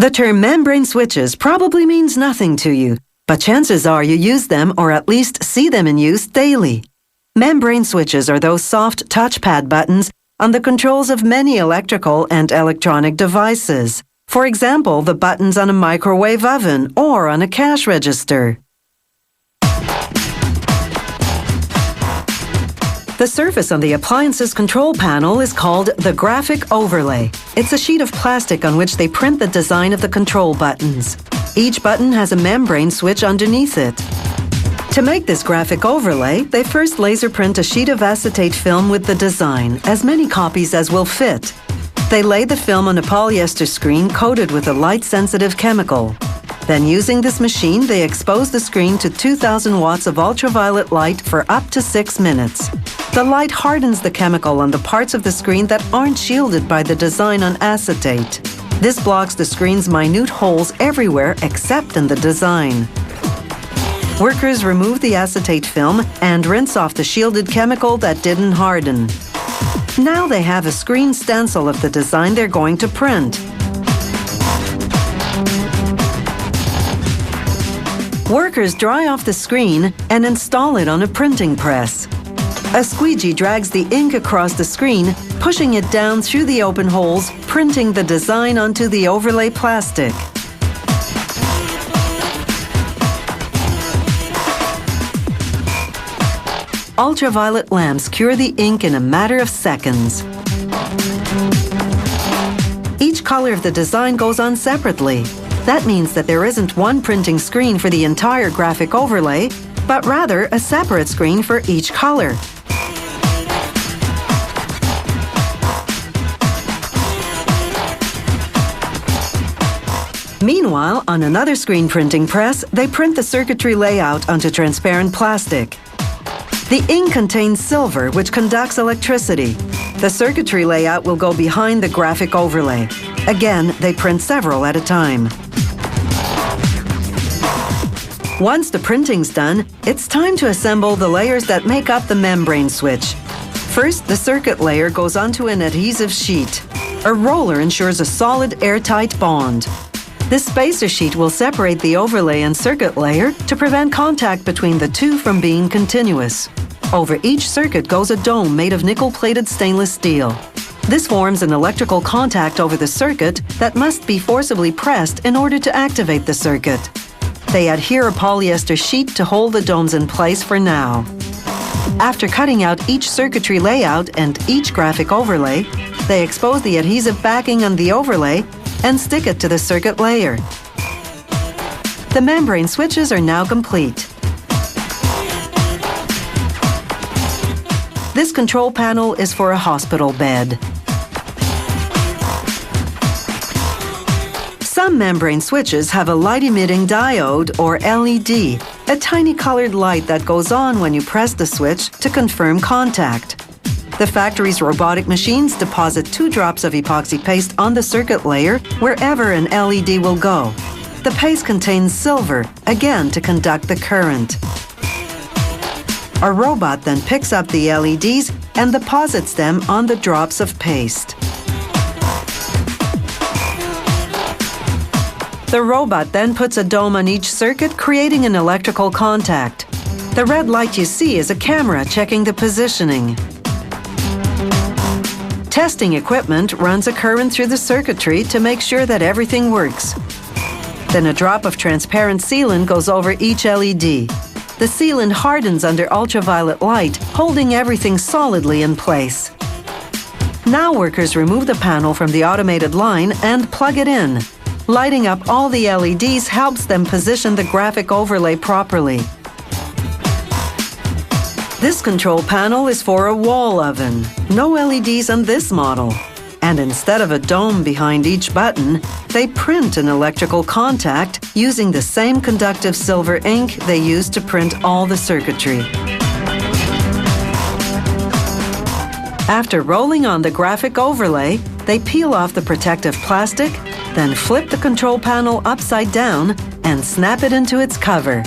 The term membrane switches probably means nothing to you, but chances are you use them or at least see them in use daily. Membrane switches are those soft touchpad buttons on the controls of many electrical and electronic devices. For example, the buttons on a microwave oven or on a cash register. The surface on the appliance's control panel is called the graphic overlay. It's a sheet of plastic on which they print the design of the control buttons. Each button has a membrane switch underneath it. To make this graphic overlay, they first laser print a sheet of acetate film with the design, as many copies as will fit. They lay the film on a polyester screen coated with a light-sensitive chemical. Then, using this machine, they expose the screen to 2,000 watts of ultraviolet light for up to 6 minutes. The light hardens the chemical on the parts of the screen that aren't shielded by the design on acetate. This blocks the screen's minute holes everywhere except in the design. Workers remove the acetate film and rinse off the shielded chemical that didn't harden. Now they have a screen stencil of the design they're going to print. Workers dry off the screen and install it on a printing press. A squeegee drags the ink across the screen, pushing it down through the open holes, printing the design onto the overlay plastic. Ultraviolet lamps cure the ink in a matter of seconds. Each color of the design goes on separately. That means that there isn't one printing screen for the entire graphic overlay, but rather a separate screen for each color. Meanwhile, on another screen printing press, they print the circuitry layout onto transparent plastic. The ink contains silver, which conducts electricity. The circuitry layout will go behind the graphic overlay. Again, they print several at a time. Once the printing's done, it's time to assemble the layers that make up the membrane switch. First, the circuit layer goes onto an adhesive sheet. A roller ensures a solid, airtight bond. This spacer sheet will separate the overlay and circuit layer to prevent contact between the two from being continuous. Over each circuit goes a dome made of nickel-plated stainless steel. This forms an electrical contact over the circuit that must be forcibly pressed in order to activate the circuit. They adhere a polyester sheet to hold the domes in place for now. After cutting out each circuitry layout and each graphic overlay, they expose the adhesive backing on the overlay and stick it to the circuit layer. The membrane switches are now complete. This control panel is for a hospital bed. Some membrane switches have a light-emitting diode, or LED, a tiny colored light that goes on when you press the switch to confirm contact. The factory's robotic machines deposit 2 drops of epoxy paste on the circuit layer wherever an LED will go. The paste contains silver, again to conduct the current. A robot then picks up the LEDs and deposits them on the drops of paste. The robot then puts a dome on each circuit, creating an electrical contact. The red light you see is a camera checking the positioning. Testing equipment runs a current through the circuitry to make sure that everything works. Then a drop of transparent sealant goes over each LED. The sealant hardens under ultraviolet light, holding everything solidly in place. Now workers remove the panel from the automated line and plug it in. Lighting up all the LEDs helps them position the graphic overlay properly. This control panel is for a wall oven. No LEDs on this model. And instead of a dome behind each button, they print an electrical contact using the same conductive silver ink they use to print all the circuitry. After rolling on the graphic overlay, they peel off the protective plastic, then flip the control panel upside down and snap it into its cover.